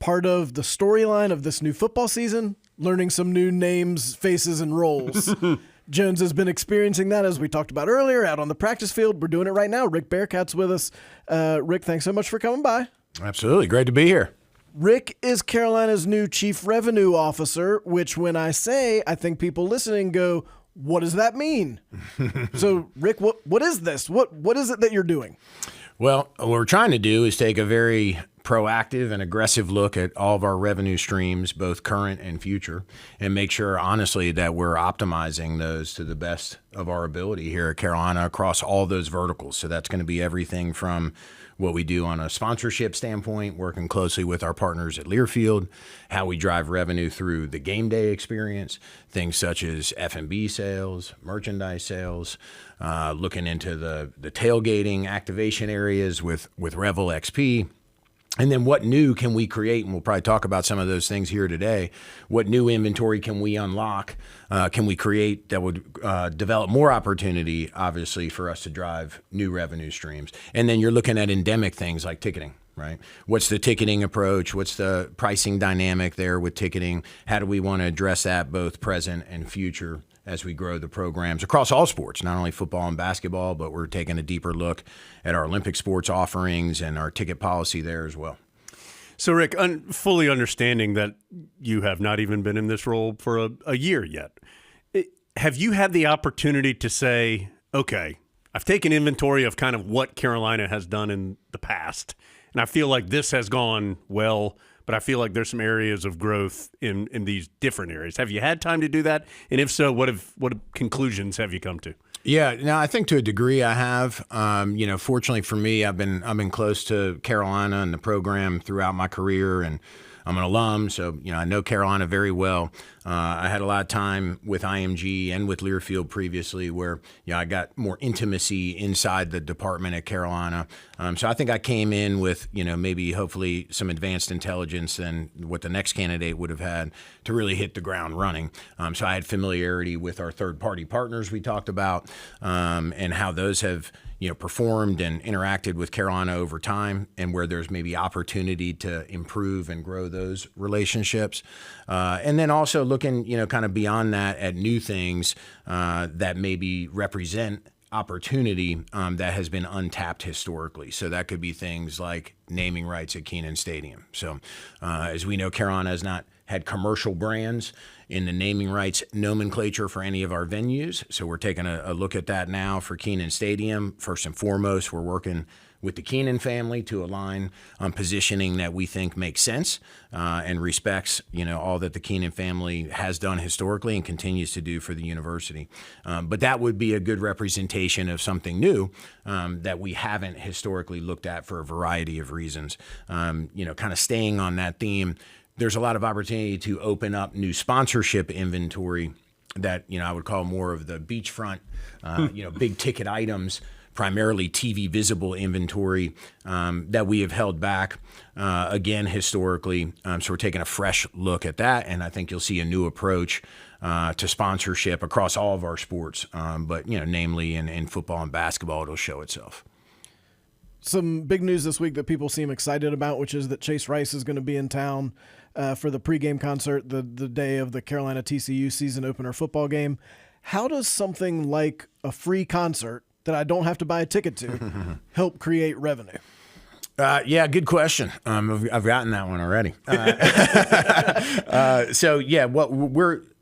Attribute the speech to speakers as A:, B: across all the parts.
A: part of the storyline of this new football seaon, learning some new names, faces, and roles. Jones has been experiencing that, as we talked about earlier, out on the practice field. We're doing it right now. Rick Barakat's with us. Rick, thanks so much for coming by.
B: Absolutely. Great to be here.
A: Rick is Carolina's new Chief Revenue Officer, which when I say, I think people listening go, what does that mean? So, Rick, what is this? What is it that you're doing?
B: Well, what we're trying to do is take a very proactive and aggressive look at all of our revenue streams, both current and future, and make sure, honestly, that we're optimizing those to the best of our ability here at Carolina across all those verticals. So that's going to be everything from what we do on a sponsorship standpoint, working closely with our partners at Learfield, how we drive revenue through the game day experience, things such as F&B sales, merchandise sales, looking into the tailgating activation areas with Revel XP. And then what new can we create? And we'll probably talk about some of those things here today. What new inventory can we unlock? Can we create that would develop more opportunity, obviously, for us to drive new revenue streams? And then you're looking at endemic things like ticketing, right? What's the ticketing approach? What's the pricing dynamic there with ticketing? How do we want to address that both present and future as we grow the programs across all sports, not only football and basketball, but we're taking a deeper look at our Olympic sports offerings and our ticket policy there as well.
C: So, Rick, fully understanding that you have not even been in this role for a year yet, have you had the opportunity to say, okay, I've taken inventory of kind of what Carolina has done in the past, and I feel like this has gone well, but I feel like there's some areas of growth in these different areas. Have you had time to do that? And if so, what conclusions have you come to?
B: Yeah, no, I think to a degree I have. Fortunately for me, I've been close to Carolina and the program throughout my career, and I'm an alum, so I know Carolina very well. I had a lot of time with IMG and with Learfield previously, where I got more intimacy inside the department at Carolina. So I think I came in with maybe hopefully some advanced intelligence than what the next candidate would have had to really hit the ground running. So I had familiarity with our third-party partners we talked about, and how those have performed and interacted with Carolina over time, and where there's maybe opportunity to improve and grow those relationships. And then also looking, kind of beyond that at new things that maybe represent opportunity that has been untapped historically. So that could be things like naming rights at Kenan Stadium. So as we know, Carolina has not had commercial brands in the naming rights nomenclature for any of our venues. So we're taking a look at that now for Kenan Stadium. First and foremost, we're working with the Kenan family to align on positioning that we think makes sense and respects, all that the Kenan family has done historically and continues to do for the university. But that would be a good representation of something new that we haven't historically looked at for a variety of reasons. Kind of staying on that theme, there's a lot of opportunity to open up new sponsorship inventory that, I would call more of the beachfront, big ticket items, primarily TV visible inventory that we have held back, again, historically. So we're taking a fresh look at that, and I think you'll see a new approach to sponsorship across all of our sports, but, namely in football and basketball, it'll show itself.
A: Some big news this week that people seem excited about, which is that Chase Rice is going to be in town for the pregame concert the day of the Carolina TCU season opener football game. How does something like a free concert that I don't have to buy a ticket to help create revenue?
B: Yeah, good question. I've gotten that one already.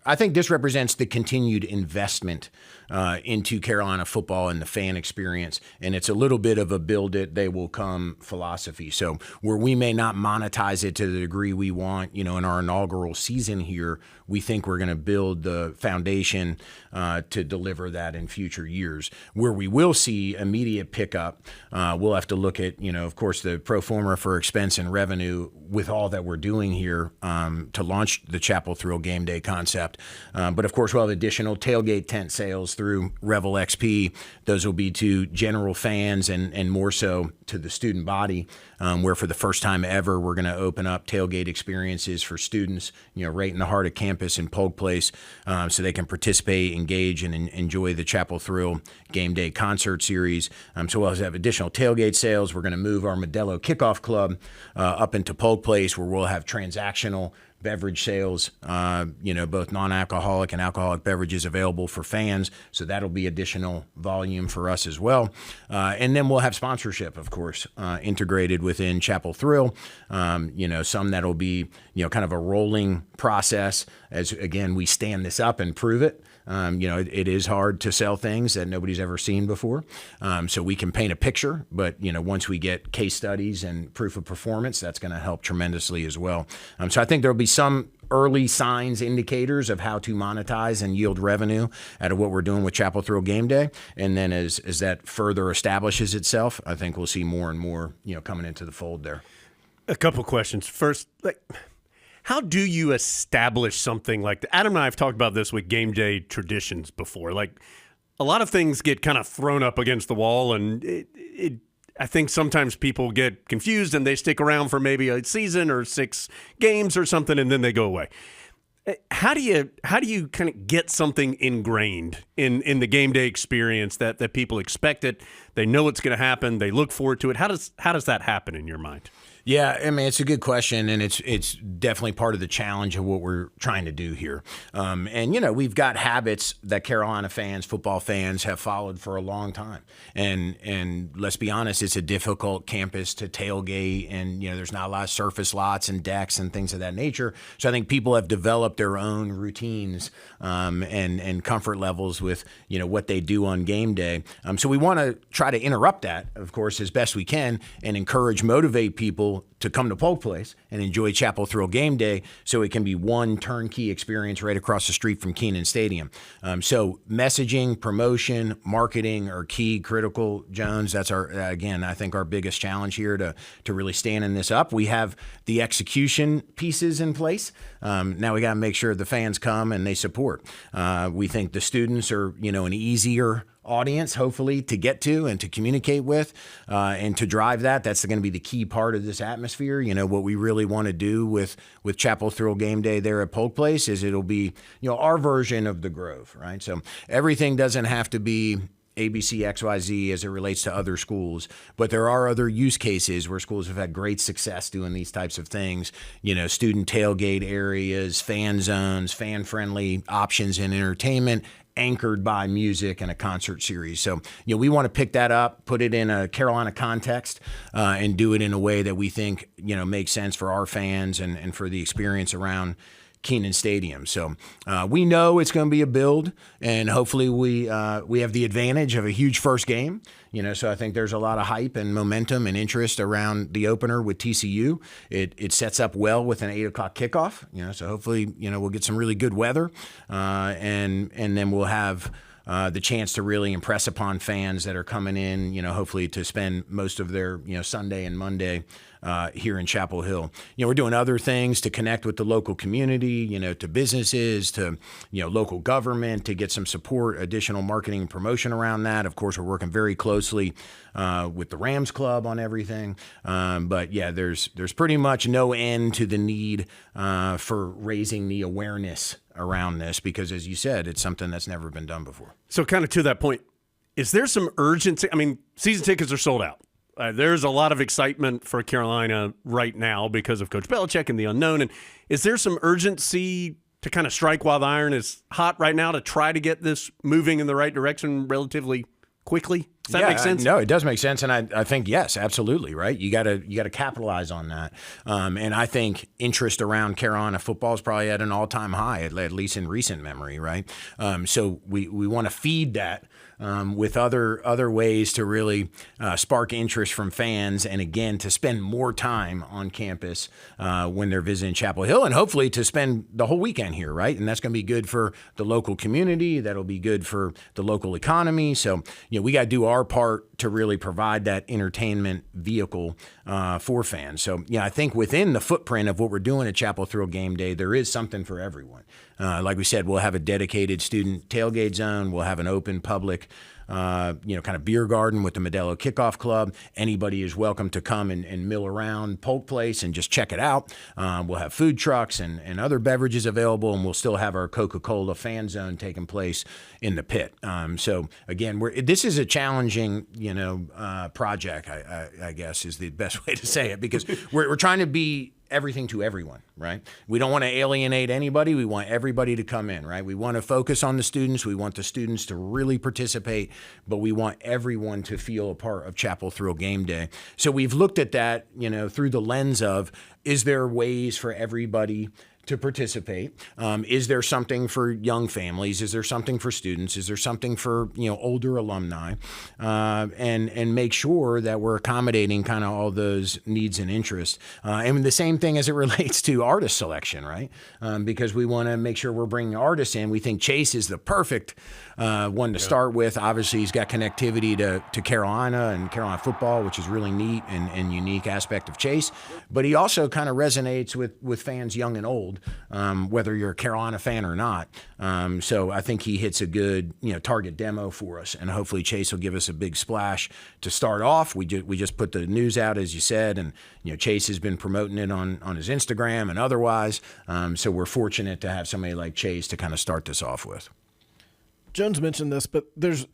B: I think this represents the continued investment into Carolina football and the fan experience, and it's a little bit of a build it, they will come philosophy. So where we may not monetize it to the degree we want, in our inaugural season here, we think we're going to build the foundation to deliver that in future years. Where we will see immediate pickup, we'll have to look at, of course, the pro forma for expense and revenue with all that we're doing here to launch the Chapel Thrill game day concept. But of course, we'll have additional tailgate tent sales through Revel XP. Those will be to general fans and more so to the student body, where for the first time ever, we're going to open up tailgate experiences for students, right in the heart of campus in Polk Place, so they can participate, engage, and enjoy the Chapel Thrill Game Day concert series. So we'll have additional tailgate sales. We're going to move our Modelo Kickoff Club up into Polk Place, where we'll have transactional beverage sales, both non-alcoholic and alcoholic beverages available for fans. So that'll be additional volume for us as well. And then we'll have sponsorship, of course, integrated within Chapel Thrill. Some that'll be, kind of a rolling process as, again, we stand this up and prove it. It is hard to sell things that nobody's ever seen before. So we can paint a picture, but, once we get case studies and proof of performance, that's going to help tremendously as well. So I think there'll be some early signs, indicators of how to monetize and yield revenue out of what we're doing with Chapel Thrill Game Day. And then as that further establishes itself, I think we'll see more and more, coming into the fold there.
C: A couple questions. First, how do you establish something like that? Adam and I have talked about this with game day traditions before. Like, a lot of things get kind of thrown up against the wall, and I think sometimes people get confused and they stick around for maybe a season or 6 games or something, and then they go away. How do you kind of get something ingrained in the game day experience that people expect it, they know it's going to happen, they look forward to it? How does that happen in your mind?
B: Yeah, I mean, it's a good question, and it's definitely part of the challenge of what we're trying to do here. We've got habits that Carolina fans, football fans, have followed for a long time. And let's be honest, it's a difficult campus to tailgate, and there's not a lot of surface lots and decks and things of that nature. So I think people have developed their own routines and comfort levels with what they do on game day. So we want to try to interrupt that, of course, as best we can, and encourage, motivate people to come to Polk Place and enjoy Chapel Thrill Game Day, so it can be one turnkey experience right across the street from Kenan Stadium. So messaging, promotion, marketing are key, critical, Jones. That's I think our biggest challenge here to really standing this up. We have the execution pieces in place. Now we got to make sure the fans come and they support. We think the students are, an easier audience, hopefully, to get to and to communicate with, and to drive that. That's going to be the key part of this atmosphere. What we really want to do with Chapel Thrill Game Day there at Polk Place is it'll be, our version of the Grove, right? So everything doesn't have to be ABC, XYZ as it relates to other schools, but there are other use cases where schools have had great success doing these types of things, student tailgate areas, fan zones, fan-friendly options in entertainment, anchored by music and a concert series. So, we want to pick that up, put it in a Carolina context, and do it in a way that we think, makes sense for our fans and for the experience around Kenan Stadium. So we know it's going to be a build, and hopefully we have the advantage of a huge first game. So I think there's a lot of hype and momentum and interest around the opener with TCU. It sets up well with an 8:00 kickoff. So hopefully we'll get some really good weather, and then we'll have the chance to really impress upon fans that are coming in, hopefully to spend most of their, Sunday and Monday here in Chapel Hill. We're doing other things to connect with the local community, to businesses, to, local government, to get some support, additional marketing and promotion around that. Of course, we're working very closely with the Rams Club on everything. But yeah, there's pretty much no end to the need for raising the awareness around this, because as you said, it's something that's never been done before.
C: So kind of to that point, is there some urgency? I mean, season tickets are sold out. There's a lot of excitement for Carolina right now because of Coach Belichick and the unknown. And is there some urgency to kind of strike while the iron is hot right now to try to get this moving in the right direction relatively quickly? Does that make sense?
B: No, it does make sense, and I think yes, absolutely, right. You got to capitalize on that, and I think interest around Carolina football is probably at an all-time high, at least in recent memory, right? So we want to feed that with other ways to really spark interest from fans, and again to spend more time on campus when they're visiting Chapel Hill, and hopefully to spend the whole weekend here, right? And that's going to be good for the local community. That'll be good for the local economy. So, we got to do our part to really provide that entertainment vehicle for fans. So, I think within the footprint of what we're doing at Chapel Thrill Game Day, there is something for everyone. Like we said, we'll have a dedicated student tailgate zone. We'll have an open public kind of beer garden with the Modelo Kickoff Club. Anybody is welcome to come and mill around Polk Place and just check it out. We'll have food trucks and other beverages available, and we'll still have our Coca-Cola fan zone taking place in the pit. So again, this is a challenging, project, I guess is the best way to say it, because we're trying to be everything to everyone, right? We don't want to alienate anybody. We want everybody to come in, right? We want to focus on the students. We want the students to really participate, but we want everyone to feel a part of Chapel Thrill Game Day. So we've looked at that, through the lens of, is there ways for everybody to participate? Is there something for young families? Is there something for students? Is there something for older alumni? And make sure that we're accommodating kind of all those needs and interests. And the same thing as it relates to artist selection, right? Because we want to make sure we're bringing artists in. We think Chase is the perfect one to start with. Obviously, he's got connectivity to Carolina and Carolina football, which is really neat and unique aspect of Chase. But he also kind of resonates with fans young and old, whether you're a Carolina fan or not. So I think he hits a good target demo for us, and hopefully Chase will give us a big splash to start off. We just put the news out, as you said, and Chase has been promoting it on his Instagram and otherwise. So we're fortunate to have somebody like Chase to kind of start this off with.
A: Jones mentioned this, but there've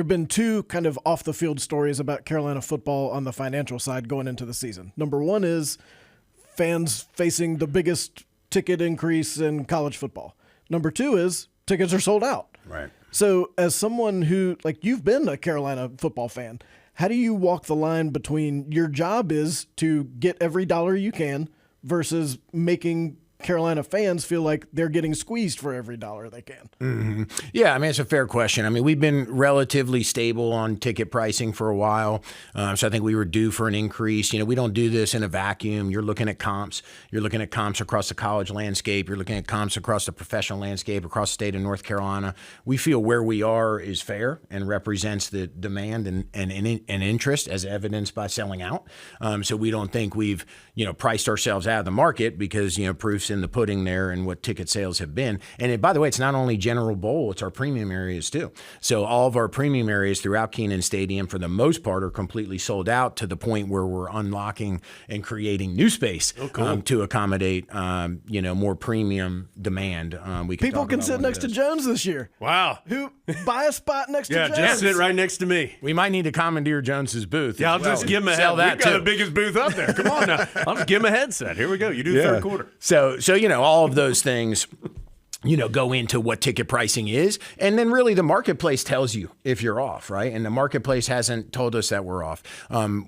A: been two kind of off the field stories about Carolina football on the financial side going into the season. Number one is fans facing the biggest ticket increase in college football. Number two is tickets are sold out.
B: Right.
A: So as someone who, you've been a Carolina football fan, how do you walk the line between your job is to get every dollar you can versus making Carolina fans feel like they're getting squeezed for every dollar they can?
B: Mm-hmm. Yeah, I mean, it's a fair question. I mean, we've been relatively stable on ticket pricing for a while, so I think we were due for an increase. We don't do this in a vacuum. You're looking at comps. You're looking at comps across the college landscape. You're looking at comps across the professional landscape, across the state of North Carolina. We feel where we are is fair and represents the demand and interest as evidenced by selling out. So we don't think we've, priced ourselves out of the market because, proof's in the pudding there and what ticket sales have been. And by the way, it's not only General Bowl, it's our premium areas too. So all of our premium areas throughout Kenan Stadium, for the most part, are completely sold out to the point where we're unlocking and creating new space to accommodate, more premium demand.
A: People can sit next to Jones this year.
C: Wow.
A: Who buy a spot next to Jones?
C: Yeah, just sit right next to me.
B: We might need to commandeer Jones's booth.
C: Yeah, I'll just give him a headset. We've got the biggest booth up there. Come on now. I'll just give him a headset. Here we go. You do third quarter.
B: So all of those things, go into what ticket pricing is. And then really the marketplace tells you if you're off, right? And the marketplace hasn't told us that we're off.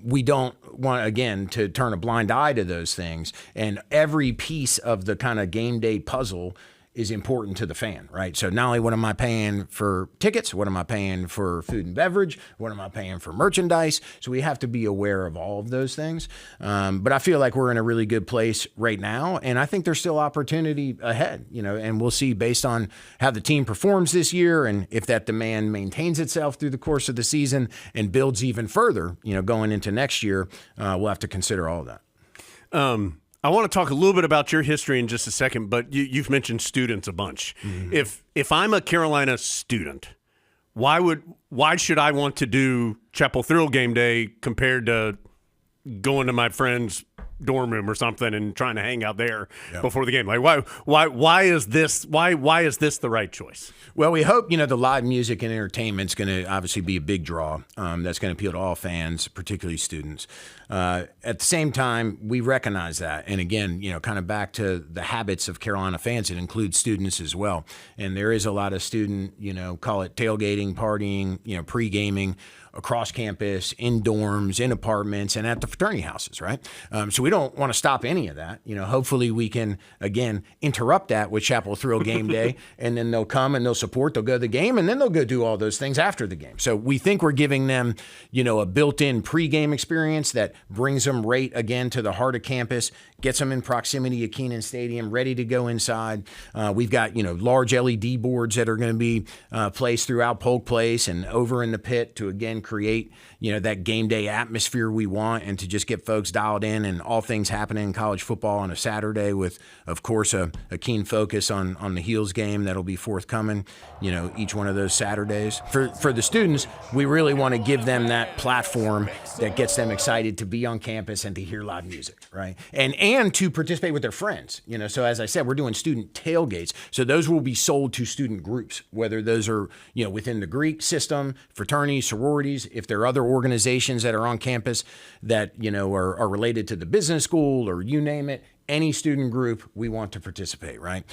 B: We don't want, again, to turn a blind eye to those things. And every piece of the kind of game day puzzle is important to the fan, right? So not only what am I paying for tickets, what am I paying for food and beverage, what am I paying for merchandise? So we have to be aware of all of those things. But I feel like we're in a really good place right now, and I think there's still opportunity ahead, and we'll see based on how the team performs this year and if that demand maintains itself through the course of the season and builds even further, going into next year. We'll have to consider all of that.
C: I want to talk a little bit about your history in just a second, but you've mentioned students a bunch. Mm-hmm. If I'm a Carolina student, why should I want to do Chapel Thrill Game Day compared to going to my friend's dorm room or something and trying to hang out there before the game? Why is this the right choice?
B: Well, we hope, the live music and entertainment is going to obviously be a big draw. That's going to appeal to all fans, particularly students. At the same time, we recognize that. And again, kind of back to the habits of Carolina fans, it includes students as well. And there is a lot of student, call it tailgating, partying, pre-gaming across campus, in dorms, in apartments, and at the fraternity houses, right? So we don't want to stop any of that. Hopefully we can, again, interrupt that with Chapel Thrill Game Day, and then they'll come and they'll support, they'll go to the game, and then they'll go do all those things after the game. So we think we're giving them, a built-in pregame experience that brings them right, again, to the heart of campus, gets them in proximity of Kenan Stadium, ready to go inside. We've got, large LED boards that are going to be placed throughout Polk Place and over in the pit to, again, create, that game day atmosphere we want, and to just get folks dialed in and all things happening in college football on a Saturday with, of course, a keen focus on the Heels game that'll be forthcoming, each one of those Saturdays. For the students, we really want to give them that platform that gets them excited to be on campus and to hear live music, right? And to participate with their friends. So as I said, we're doing student tailgates. So those will be sold to student groups, whether those are, within the Greek system, fraternities, sororities, if there are other organizations that are on campus that, are related to the business school, or you name it, any student group, we want to participate, right?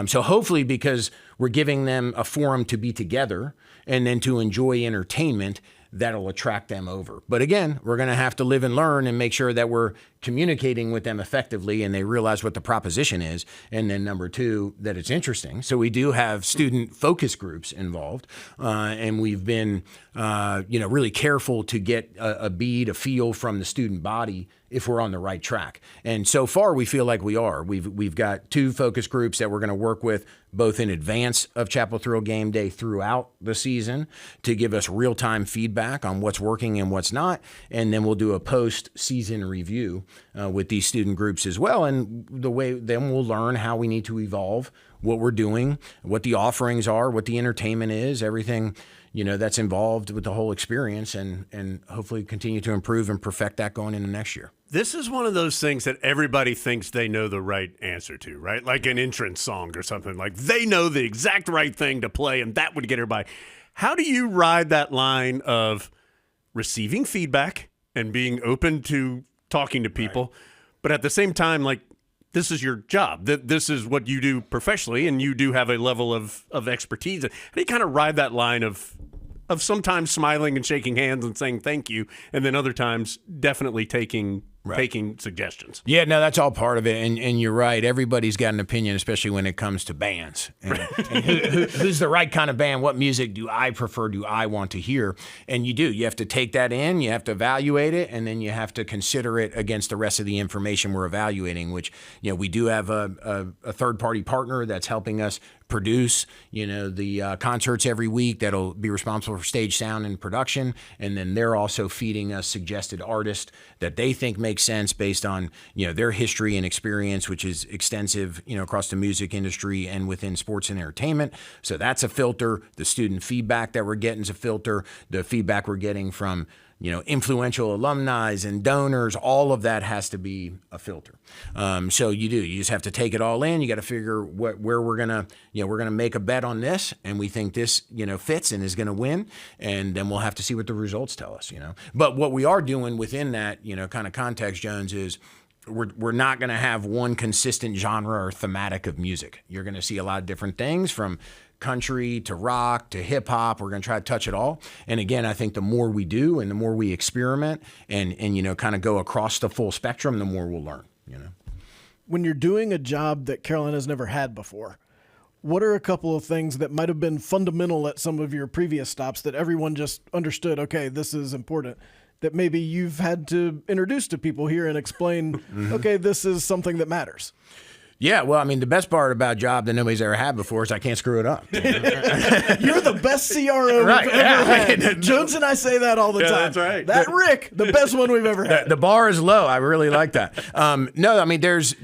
B: So hopefully, because we're giving them a forum to be together and then to enjoy entertainment, that'll attract them over. But again, we're going to have to live and learn and make sure that we're communicating with them effectively and they realize what the proposition is. And then number two, that it's interesting. So we do have student focus groups involved. And we've been, really careful to get a bead, a feel from the student body if we're on the right track. And so far, we feel like we are. We've got 2 focus groups that we're going to work with both in advance of Chapel Thrill Game Day throughout the season to give us real-time feedback on what's working and what's not. And then we'll do a post-season review with these student groups as well. And then we'll learn how we need to evolve what we're doing, what the offerings are, what the entertainment is, everything that's involved with the whole experience, and hopefully continue to improve and perfect that going into next year.
C: This is one of those things that everybody thinks they know the right answer to, right? Like an entrance song or something. Like they know the exact right thing to play, and that would get everybody. How do you ride that line of receiving feedback and being open to talking to people, right, but at the same time, like, this is your job. This is what you do professionally, and you do have a level of expertise. How do you kind of ride that line of sometimes smiling and shaking hands and saying thank you, and then other times definitely taking suggestions? Yeah,
B: no, that's all part of it. And you're right. Everybody's got an opinion, especially when it comes to bands. And who's the right kind of band? What music do I prefer? Do I want to hear? And you do. You have to take that in. You have to evaluate it. And then you have to consider it against the rest of the information we're evaluating, which, we do have a third-party partner that's helping us produce, the concerts every week that'll be responsible for stage sound and production. And then they're also feeding us suggested artists that they think make sense based on, their history and experience, which is extensive, across the music industry and within sports and entertainment. So that's a filter. The student feedback that we're getting is a filter. The feedback we're getting from, influential alumni and donors, all of that has to be a filter. So you just have to take it all in. You got to figure where we're going to make a bet on this, and we think this, fits and is going to win. And then we'll have to see what the results tell us, But what we are doing within that, kind of context, Jones, is we're not going to have one consistent genre or thematic of music. You're going to see a lot of different things, from country to rock to hip hop. We're going to try to touch it all. And again, I think the more we do and the more we experiment and kind of go across the full spectrum, the more we'll learn,
A: When you're doing a job that Carolina's never had before, what are a couple of things that might have been fundamental at some of your previous stops that everyone just understood, okay, this is important, that maybe you've had to introduce to people here and explain, okay, this is something that matters?
B: Yeah, well, I mean, the best part about a job that nobody's ever had before is I can't screw it up.
A: You're the best CRO we've ever had. Jones and I say that all the time.
C: That's right.
A: That Rick, the best one we've ever had.
B: The bar is low. I really like that. No, I mean, there's,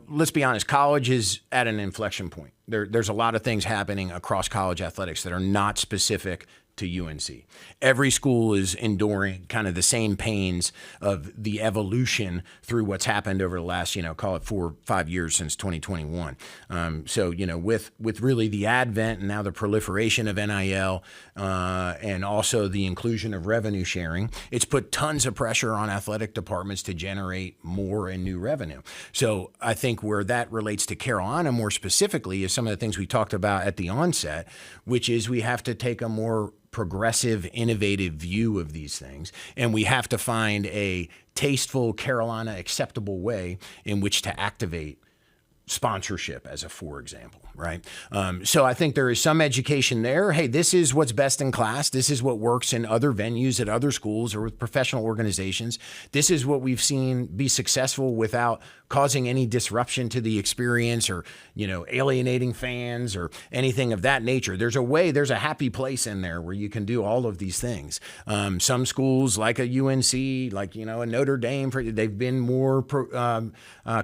B: let's be honest, college is at an inflection point. There's a lot of things happening across college athletics that are not specific to UNC. Every school is enduring kind of the same pains of the evolution through what's happened over the last, call it 4 or 5 years since 2021. So, with really the advent and now the proliferation of NIL and also the inclusion of revenue sharing, it's put tons of pressure on athletic departments to generate more and new revenue. So I think where that relates to Carolina more specifically is some of the things we talked about at the onset, which is we have to take a more progressive, innovative view of these things. And we have to find a tasteful, Carolina acceptable way in which to activate sponsorship as a for example, right? So I think there is some education there. Hey, this is what's best in class. This is what works in other venues at other schools or with professional organizations. This is what we've seen be successful without causing any disruption to the experience or, alienating fans or anything of that nature. There's a happy place in there where you can do all of these things. Some schools like a UNC, like, a Notre Dame, they've been more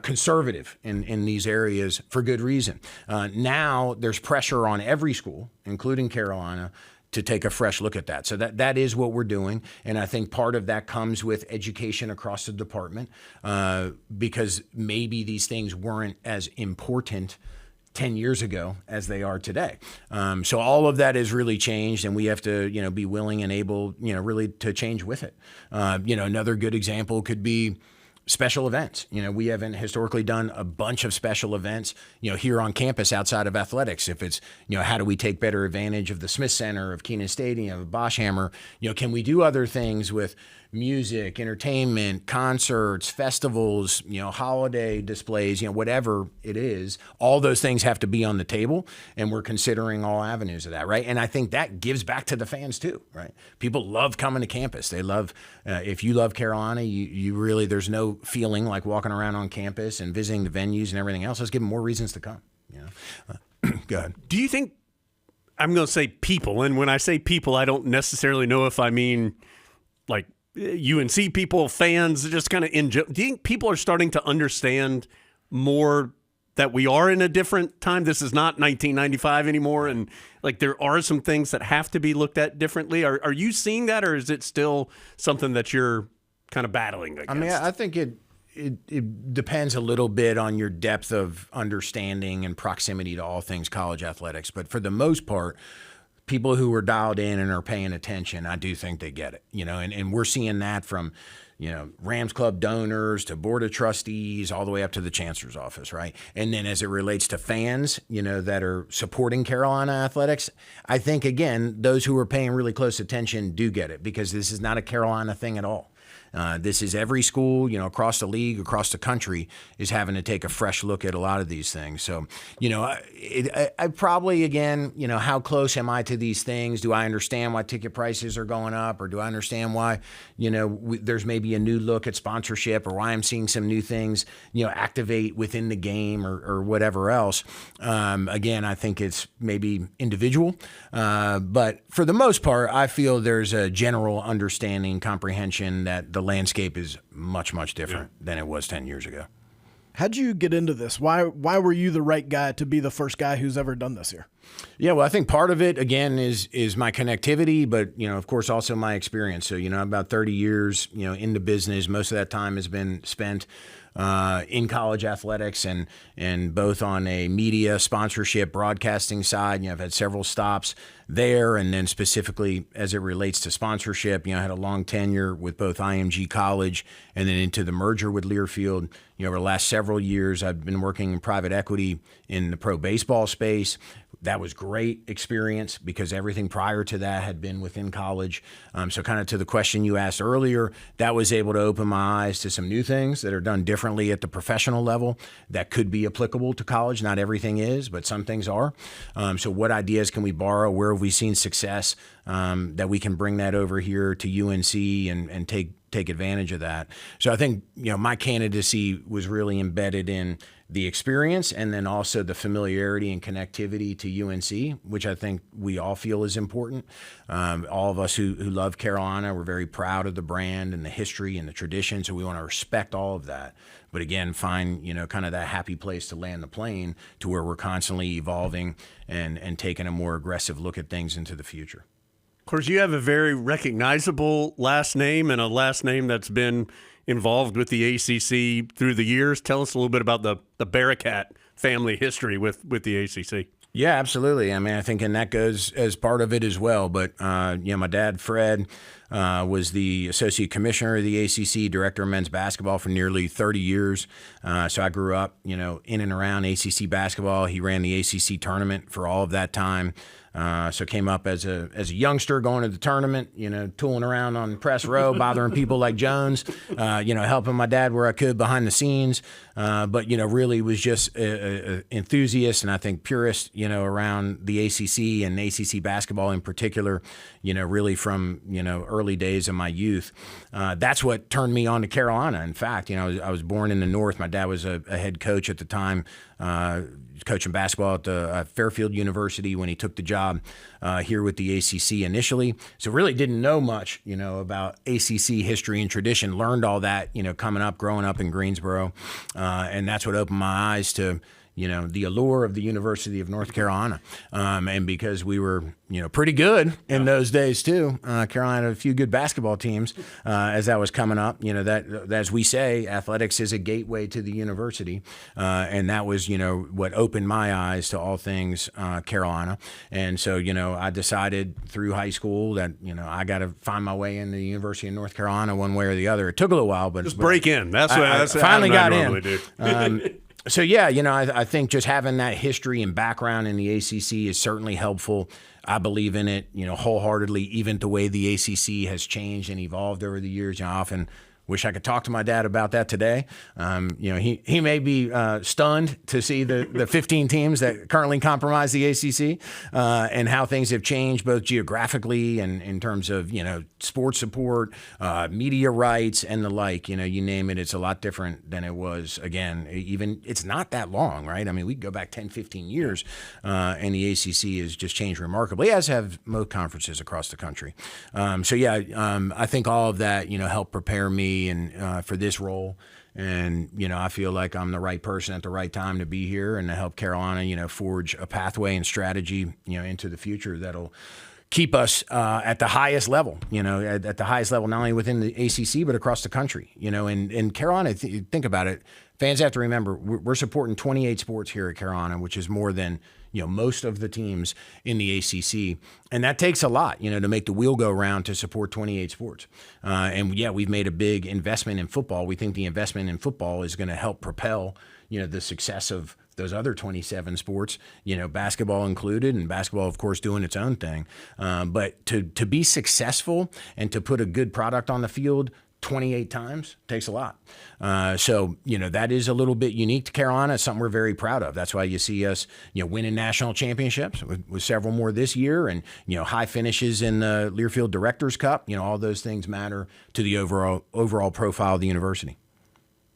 B: conservative in these areas for good reason. Now there's pressure on every school, including Carolina, to take a fresh look at that. So that is what we're doing. And I think part of that comes with education across the department because maybe these things weren't as important 10 years ago as they are today. So all of that has really changed, and we have to, be willing and able, really to change with it. Another good example could be special events. We haven't historically done a bunch of special events, here on campus outside of athletics. If it's, how do we take better advantage of the Smith Center, of Keenan Stadium, of Boschhammer? Can we do other things with music, entertainment, concerts, festivals, holiday displays, whatever it is? All those things have to be on the table, and we're considering all avenues of that, right? And I think that gives back to the fans too, right? People love coming to campus. They love, if you love Carolina, you really, there's no feeling like walking around on campus and visiting the venues and everything else. Let's give them more reasons to come, Go ahead.
C: Do you think, I'm going to say people, and when I say people, I don't necessarily know if I mean like UNC people, fans, just kind of do you think people are starting to understand more that we are in a different time? This is not 1995 anymore, and like there are some things that have to be looked at differently. Are you seeing that, or is it still something that you're kind of battling against?
B: I mean, I think it depends a little bit on your depth of understanding and proximity to all things college athletics. But for the most part, people who are dialed in and are paying attention, I do think they get it, and we're seeing that from, Rams Club donors to board of trustees, all the way up to the chancellor's office, right? And then as it relates to fans, that are supporting Carolina athletics, I think, again, those who are paying really close attention do get it, because this is not a Carolina thing at all. This is every school, across the league, across the country is having to take a fresh look at a lot of these things. So, I probably, again, how close am I to these things? Do I understand why ticket prices are going up, or do I understand why, there's maybe a new look at sponsorship, or why I'm seeing some new things, activate within the game or whatever else? Again, I think it's maybe individual, but for the most part, I feel there's a general understanding, comprehension that the landscape is much, much different than it was 10 years ago.
A: How'd you get into this? Why were you the right guy to be the first guy who's ever done this here?
B: Yeah, well, I think part of it, again, is my connectivity, but, of course, also my experience. So, about 30 years, into business. Most of that time has been spent in college athletics and both on a media sponsorship broadcasting side. I've had several stops there, and then specifically as it relates to sponsorship, I had a long tenure with both IMG College and then into the merger with Learfield. Over the last several years, I've been working in private equity in the pro baseball space. That was great experience because everything prior to that had been within college. So kind of to the question you asked earlier, that was able to open my eyes to some new things that are done differently at the professional level that could be applicable to college. Not everything is, but some things are. So what ideas can we borrow? Where have we seen success that we can bring that over here to UNC and take advantage of that? So I think, my candidacy was really embedded in the experience and then also the familiarity and connectivity to UNC, which I think we all feel is important. All of us who love Carolina, we're very proud of the brand and the history and the tradition, so we want to respect all of that. But again, find, kind of that happy place to land the plane to where we're constantly evolving and taking a more aggressive look at things into the future.
C: Of course, you have a very recognizable last name and a last name that's been involved with the ACC through the years. Tell us a little bit about the Barakat family history with the ACC.
B: Yeah, absolutely. I mean, I think, and that goes as part of it as well. But, my dad, Fred, was the associate commissioner of the ACC, director of men's basketball for nearly 30 years. So I grew up, in and around ACC basketball. He ran the ACC tournament for all of that time. So came up as a youngster going to the tournament, tooling around on press row, bothering people like Jones, helping my dad where I could behind the scenes. But really was just an enthusiast and I think purist, around the ACC and ACC basketball in particular, really from, early days of my youth. That's what turned me on to Carolina. In fact, I was born in the North. My dad was a head coach at the time, coaching basketball at the Fairfield University when he took the job here with the ACC initially. So really didn't know much, about ACC history and tradition. Learned all that, growing up in Greensboro. And that's what opened my eyes to, the allure of the University of North Carolina. And because we were, pretty good in those days too. Carolina had a few good basketball teams as that was coming up. That as we say, athletics is a gateway to the university. And that was, what opened my eyes to all things Carolina. And so, I decided through high school that, I got to find my way into the University of North Carolina one way or the other. It took a little while, but
C: just break in. That's what
B: I finally got in.
C: Do.
B: So, yeah, I think just having that history and background in the ACC is certainly helpful. I believe in it, wholeheartedly, even the way the ACC has changed and evolved over the years. I often wish I could talk to my dad about that today. He may be stunned to see the 15 teams that currently comprise the ACC and how things have changed both geographically and in terms of, sports support, media rights and the like. You name it, it's a lot different than it was. Again, even it's not that long, right? I mean, we could go back 10, 15 years and the ACC has just changed remarkably, as have most conferences across the country. I think all of that, helped prepare me and for this role. And, I feel like I'm the right person at the right time to be here and to help Carolina, forge a pathway and strategy, into the future that'll keep us at the highest level, at the highest level, not only within the ACC, but across the country, and Carolina, think about it. Fans have to remember we're supporting 28 sports here at Carolina, which is more than, most of the teams in the ACC. And that takes a lot, to make the wheel go round to support 28 sports. We've made a big investment in football. We think the investment in football is going to help propel, the success of those other 27 sports, basketball included, and basketball, of course, doing its own thing. But to be successful and to put a good product on the field 28 times takes a lot. That is a little bit unique to Carolina. It's something we're very proud of. That's why you see us, winning national championships with several more this year and, high finishes in the Learfield Directors Cup. All those things matter to the overall profile of the university.